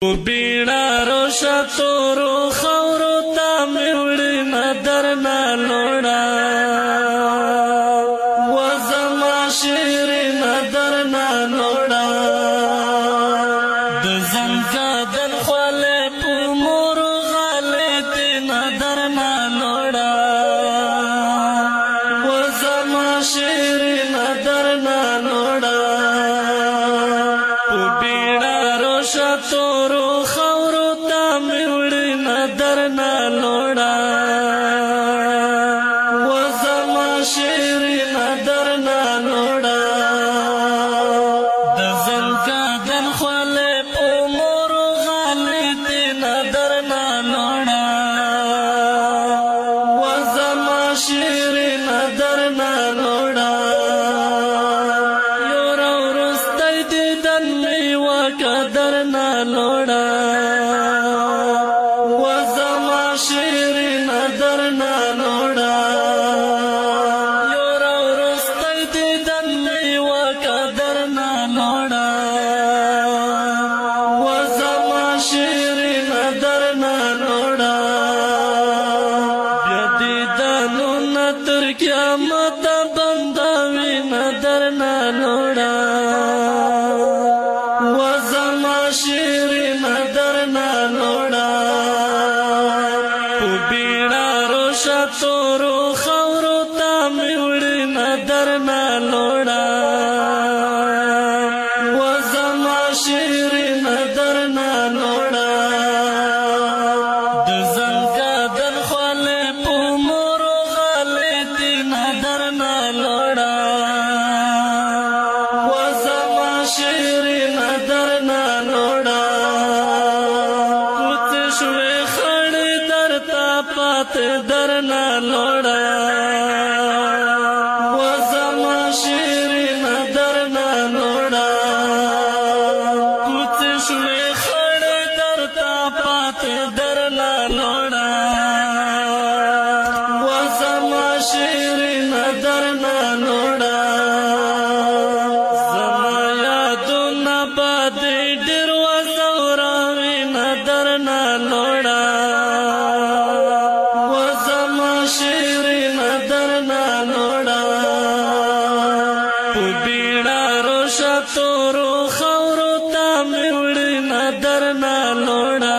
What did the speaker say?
بیڑا روشا تورو خورو تا میوڑی ندر نالوڑا وزما شیری ندر نالوڑا دزنگا دل خوالی پو مورو غالی تی ندر نالوڑا وزما شیری ندر نالوڑا تورو خورو تا میوڑی ندر نالوڑا وزما شیری ندر نالوڑا دزنگا دن خوالی پو مورو غالی تی ندر نالوڑا وزما شیری ندر نالوڑا یورو رستی دیدن میوا قدر نالوڑا وزما شیری ندر نالوڑا یورو رستی دیدن میوا قدر نالوڑا وزما شیری ندر نالوڑا بیا دیدنو نتر قیامت بنداوی ندر نالوڑا شیری ندر نالوڑا بیڑا روشا تورو خورو تا میوڑی ندر نالوڑا وزما شیری ندر نالوڑا دزنگا دن خوالی پو مورو غالی تی ندر نالوڑا وزما شیری ندر نالوڑا پات در نالوڑا وزما شیری ندر نالوڑا کچھ شوی خڑ در تا پات در نالوڑا وزما شیری ندر نالوڑا زما یادو نبادی ډیر وزوراوی ندر نالوڑا شیری ندر نالوڑا بیڑا روشا تورو خورو تا میوڑی ندر نالوڑا